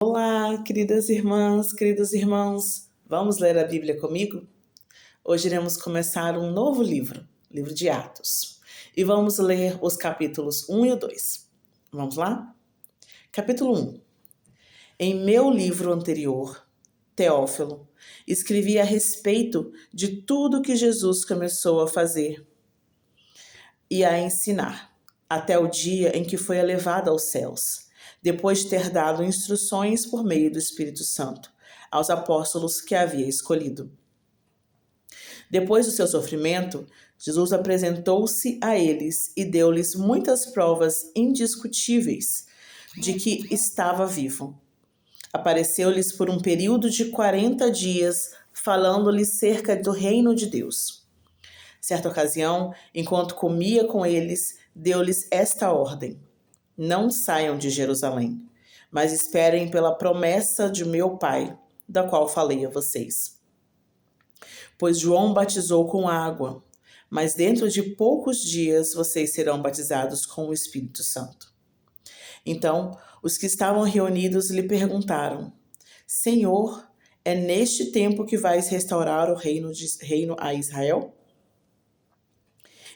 Olá, queridas irmãs, queridos irmãos, vamos ler a Bíblia comigo? Hoje iremos começar um novo livro, livro de Atos, e vamos ler os capítulos 1 e 2. Vamos lá? Capítulo 1. Em meu livro anterior, Teófilo, escrevi a respeito de tudo que Jesus começou a fazer e a ensinar, até o dia em que foi elevado aos céus, depois de ter dado instruções por meio do Espírito Santo aos apóstolos que havia escolhido. Depois do seu sofrimento, Jesus apresentou-se a eles e deu-lhes muitas provas indiscutíveis de que estava vivo. Apareceu-lhes por um período de 40 dias, falando-lhes cerca do reino de Deus. Certa ocasião, enquanto comia com eles, deu-lhes esta ordem: não saiam de Jerusalém, mas esperem pela promessa de meu Pai, da qual falei a vocês. Pois João batizou com água, mas dentro de poucos dias vocês serão batizados com o Espírito Santo. Então, os que estavam reunidos lhe perguntaram: Senhor, é neste tempo que vais restaurar o reino a Israel?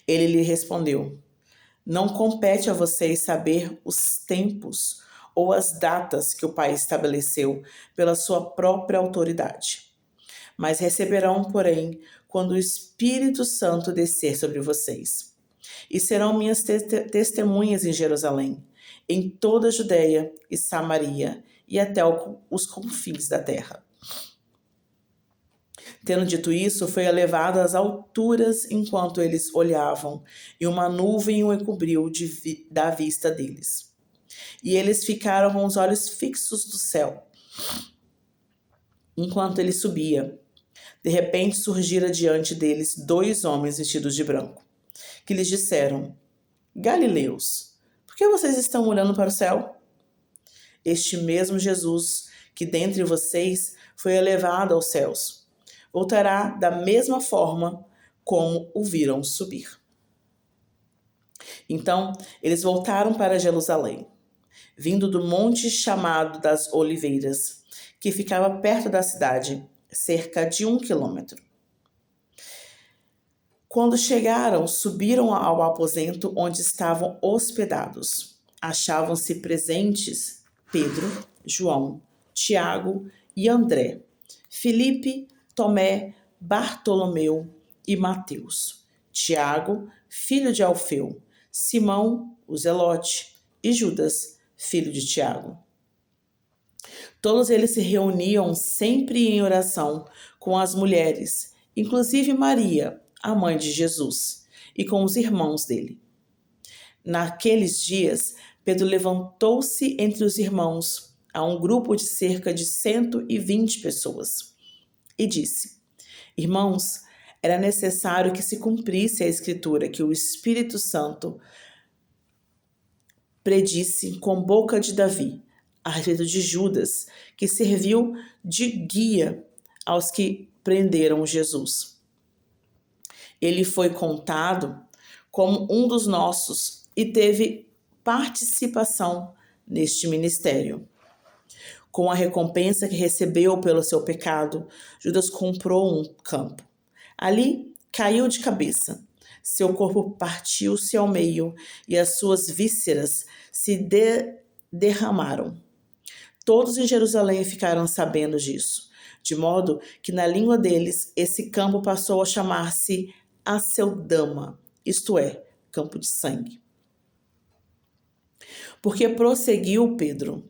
Ele lhe respondeu: não compete a vocês saber os tempos ou as datas que o Pai estabeleceu pela sua própria autoridade. Mas receberão, porém, quando o Espírito Santo descer sobre vocês. E serão minhas testemunhas em Jerusalém, em toda a Judéia e Samaria e até os confins da terra. Tendo dito isso, foi elevado às alturas enquanto eles olhavam, e uma nuvem o encobriu da vista deles. E eles ficaram com os olhos fixos do céu, enquanto ele subia. De repente surgiram diante deles 2 homens vestidos de branco, que lhes disseram: Galileus, por que vocês estão olhando para o céu? Este mesmo Jesus, que dentre vocês foi elevado aos céus, voltará da mesma forma como o viram subir. Então, eles voltaram para Jerusalém, vindo do monte chamado das Oliveiras, que ficava perto da cidade, cerca de 1 quilômetro. Quando chegaram, subiram ao aposento onde estavam hospedados. Achavam-se presentes Pedro, João, Tiago e André, Filipe, Tomé, Bartolomeu e Mateus, Tiago, filho de Alfeu, Simão, o Zelote, e Judas, filho de Tiago. Todos eles se reuniam sempre em oração com as mulheres, inclusive Maria, a mãe de Jesus, e com os irmãos dele. Naqueles dias, Pedro levantou-se entre os irmãos, a um grupo de cerca de 120 pessoas, e disse: Irmãos, era necessário que se cumprisse a escritura que o Espírito Santo predisse com boca de Davi, a respeito de Judas, que serviu de guia aos que prenderam Jesus. Ele foi contado como um dos nossos e teve participação neste ministério. Com a recompensa que recebeu pelo seu pecado, Judas comprou um campo. Ali caiu de cabeça. Seu corpo partiu-se ao meio e as suas vísceras se derramaram. Todos em Jerusalém ficaram sabendo disso, de modo que na língua deles esse campo passou a chamar-se Aceldama, isto é, campo de sangue. Porque prosseguiu Pedro,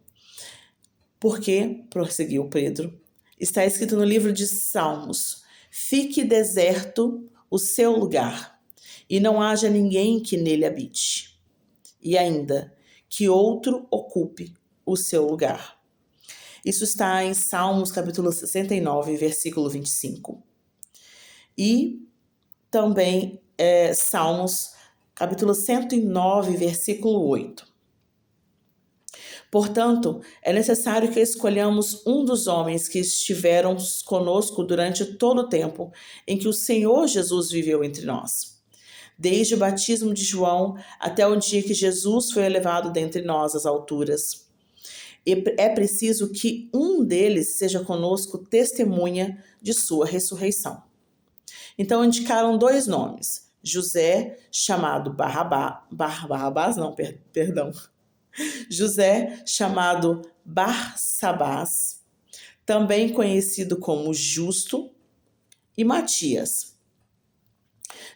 está escrito no livro de Salmos: fique deserto o seu lugar, e não haja ninguém que nele habite. E ainda, que outro ocupe o seu lugar. Isso está em Salmos capítulo 69, versículo 25. E também Salmos capítulo 109, versículo 8. Portanto, é necessário que escolhamos um dos homens que estiveram conosco durante todo o tempo em que o Senhor Jesus viveu entre nós, desde o batismo de João até o dia que Jesus foi elevado dentre nós às alturas. E é preciso que um deles seja conosco testemunha de sua ressurreição. Então indicaram 2 nomes, José, chamado José, chamado Barsabás, também conhecido como Justo, e Matias.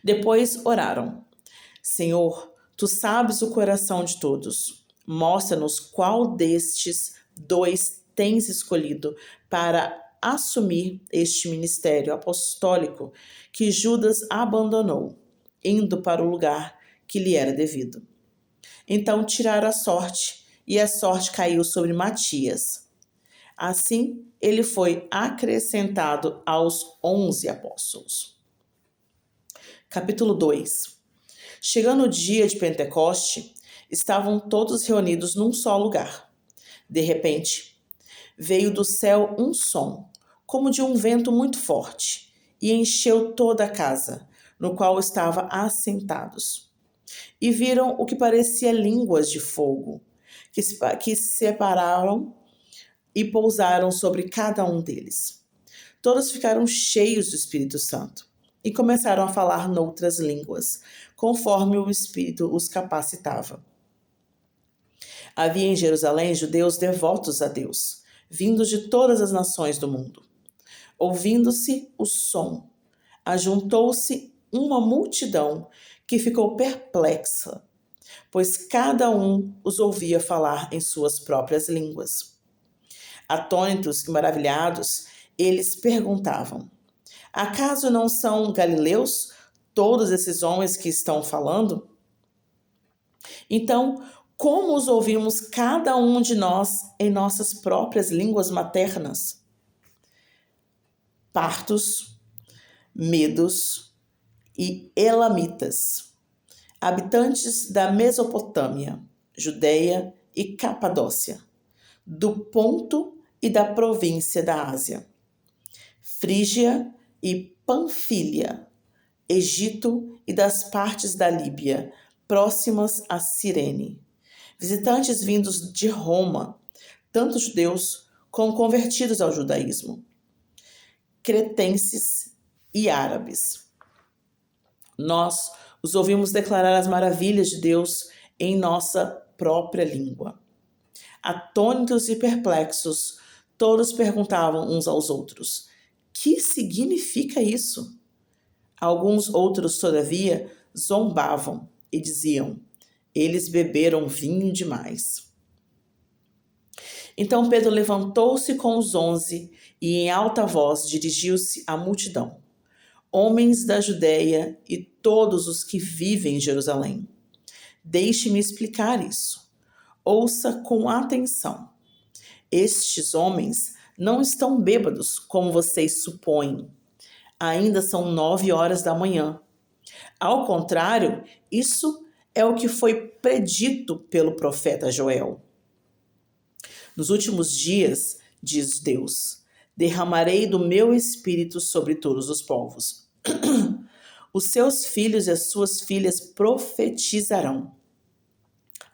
Depois oraram: Senhor, tu sabes o coração de todos. Mostra-nos qual destes 2 tens escolhido para assumir este ministério apostólico que Judas abandonou, indo para o lugar que lhe era devido. Então tiraram a sorte, e a sorte caiu sobre Matias. Assim, ele foi acrescentado aos 11 apóstolos. Capítulo 2. Chegando o dia de Pentecoste, estavam todos reunidos num só lugar. De repente, veio do céu um som, como de um vento muito forte, e encheu toda a casa, no qual estavam assentados. E viram o que parecia línguas de fogo, que se separaram e pousaram sobre cada um deles. Todos ficaram cheios do Espírito Santo e começaram a falar noutras línguas, conforme o Espírito os capacitava. Havia em Jerusalém judeus devotos a Deus, vindos de todas as nações do mundo. Ouvindo-se o som, ajuntou-se uma multidão que ficou perplexa, pois cada um os ouvia falar em suas próprias línguas. Atônitos e maravilhados, eles perguntavam: acaso não são galileus todos esses homens que estão falando? Então, como os ouvimos cada um de nós em nossas próprias línguas maternas? Partos, medos e elamitas, habitantes da Mesopotâmia, Judeia e Capadócia, do Ponto e da província da Ásia, Frígia e Panfília, Egito e das partes da Líbia, próximas a Cirene, visitantes vindos de Roma, tanto judeus como convertidos ao judaísmo, cretenses e árabes. Nós os ouvimos declarar as maravilhas de Deus em nossa própria língua. Atônitos e perplexos, todos perguntavam uns aos outros: que significa isso? Alguns outros, todavia, zombavam e diziam: eles beberam vinho demais. Então Pedro levantou-se com os 11 e em alta voz dirigiu-se à multidão: homens da Judéia e todos os que vivem em Jerusalém, deixe-me explicar isso. Ouça com atenção. Estes homens não estão bêbados, como vocês supõem. Ainda são 9 horas da manhã. Ao contrário, isso é o que foi predito pelo profeta Joel. Nos últimos dias, diz Deus, derramarei do meu espírito sobre todos os povos. Os seus filhos e as suas filhas profetizarão.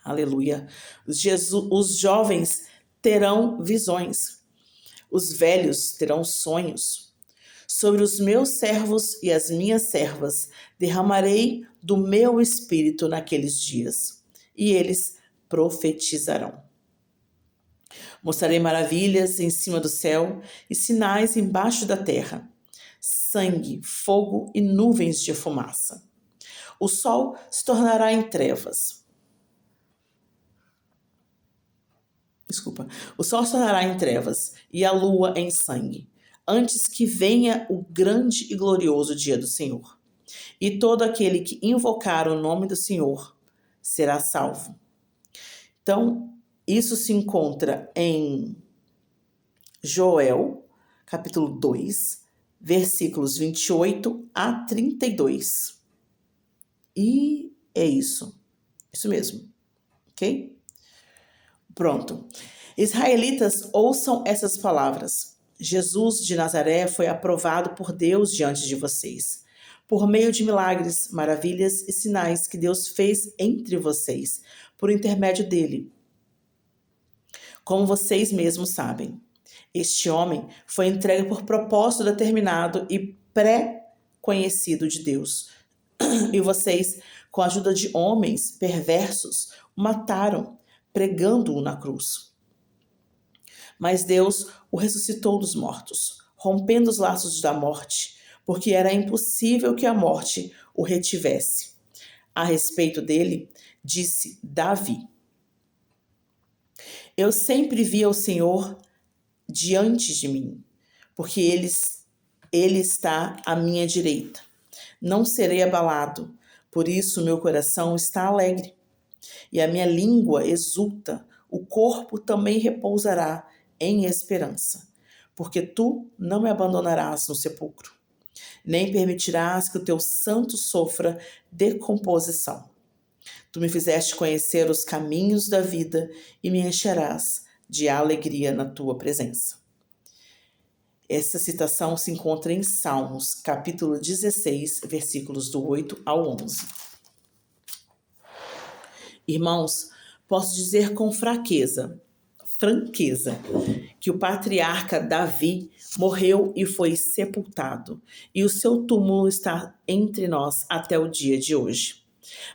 Aleluia. Os jovens terão visões. Os velhos terão sonhos. Sobre os meus servos e as minhas servas derramarei do meu espírito naqueles dias, e eles profetizarão. Mostrarei maravilhas em cima do céu e sinais embaixo da terra: sangue, fogo e nuvens de fumaça. O sol se tornará em trevas. O sol se tornará em trevas e a lua em sangue, antes que venha o grande e glorioso dia do Senhor. E todo aquele que invocar o nome do Senhor será salvo. Então, isso se encontra em Joel, capítulo 2, versículos 28 a 32. E é isso. Isso mesmo. Ok? Pronto. Israelitas, ouçam essas palavras. Jesus de Nazaré foi aprovado por Deus diante de vocês, por meio de milagres, maravilhas e sinais que Deus fez entre vocês, por intermédio dele. Como vocês mesmos sabem, este homem foi entregue por propósito determinado e pré-conhecido de Deus. E vocês, com a ajuda de homens perversos, o mataram, pregando-o na cruz. Mas Deus o ressuscitou dos mortos, rompendo os laços da morte, porque era impossível que a morte o retivesse. A respeito dele, disse Davi: Eu sempre vi o Senhor diante de mim, porque ele está à minha direita. Não serei abalado, por isso meu coração está alegre, e a minha língua exulta, o corpo também repousará em esperança, porque tu não me abandonarás no sepulcro, nem permitirás que o teu santo sofra decomposição. Tu me fizeste conhecer os caminhos da vida e me encherás de alegria na tua presença. Essa citação se encontra em Salmos, capítulo 16, versículos do 8 ao 11. Irmãos, posso dizer com franqueza, que o patriarca Davi morreu e foi sepultado, e o seu túmulo está entre nós até o dia de hoje.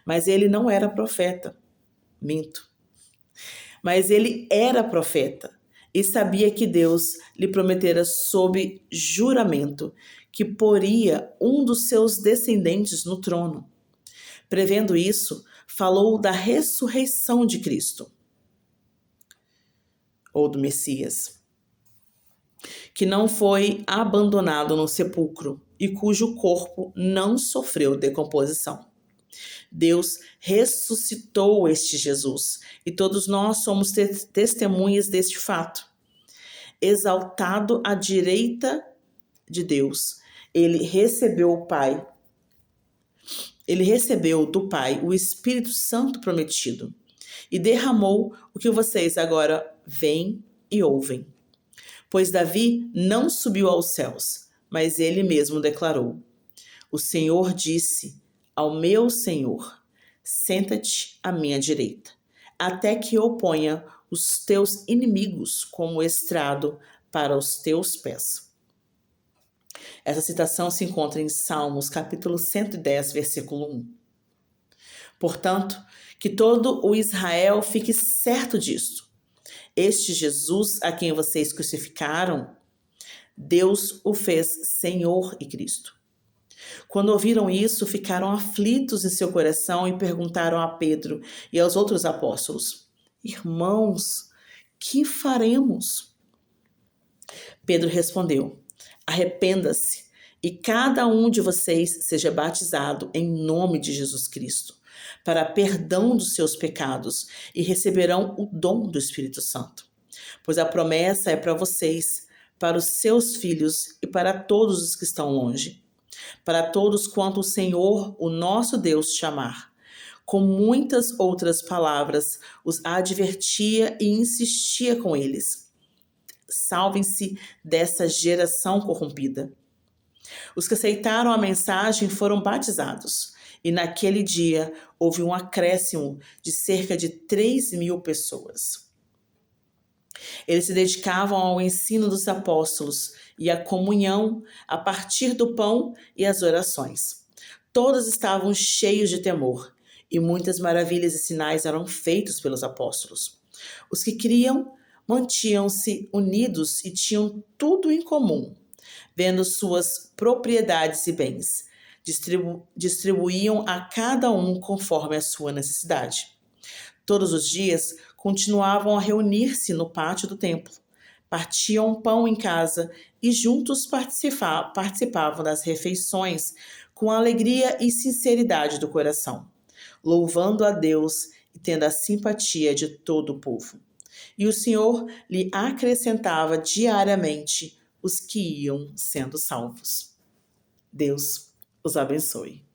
Mas ele não era profeta. Minto. Mas ele era profeta e sabia que Deus lhe prometera sob juramento que poria um dos seus descendentes no trono. Prevendo isso, falou da ressurreição de Cristo, ou do Messias, que não foi abandonado no sepulcro e cujo corpo não sofreu decomposição. Deus ressuscitou este Jesus e todos nós somos testemunhas deste fato. Exaltado à direita de Deus, ele recebeu do Pai o Espírito Santo prometido e derramou o que vocês agora veem e ouvem. Pois Davi não subiu aos céus, mas ele mesmo declarou: O Senhor disse ao meu Senhor: Senta-te à minha direita, até que eu ponha os teus inimigos como estrado para os teus pés. Essa citação se encontra em Salmos, capítulo 110, versículo 1. Portanto, que todo o Israel fique certo disto. Este Jesus a quem vocês crucificaram, Deus o fez Senhor e Cristo. Quando ouviram isso, ficaram aflitos em seu coração e perguntaram a Pedro e aos outros apóstolos: Irmãos, que faremos? Pedro respondeu: Arrependa-se e cada um de vocês seja batizado em nome de Jesus Cristo, para perdão dos seus pecados, e receberão o dom do Espírito Santo. Pois a promessa é para vocês, para os seus filhos e para todos os que estão longe, para todos quanto o Senhor, o nosso Deus, chamar. Com muitas outras palavras, os advertia e insistia com eles: Salvem-se dessa geração corrompida. Os que aceitaram a mensagem foram batizados, e naquele dia houve um acréscimo de cerca de 3.000 pessoas. Eles se dedicavam ao ensino dos apóstolos e à comunhão a partir do pão e as orações. Todos estavam cheios de temor, e muitas maravilhas e sinais eram feitos pelos apóstolos. Os que criam mantinham-se unidos e tinham tudo em comum, vendo suas propriedades e bens. Distribuíam a cada um conforme a sua necessidade. Todos os dias continuavam a reunir-se no pátio do templo, partiam pão em casa e juntos participavam das refeições com alegria e sinceridade do coração, louvando a Deus e tendo a simpatia de todo o povo. E o Senhor lhe acrescentava diariamente os que iam sendo salvos. Deus os abençoe.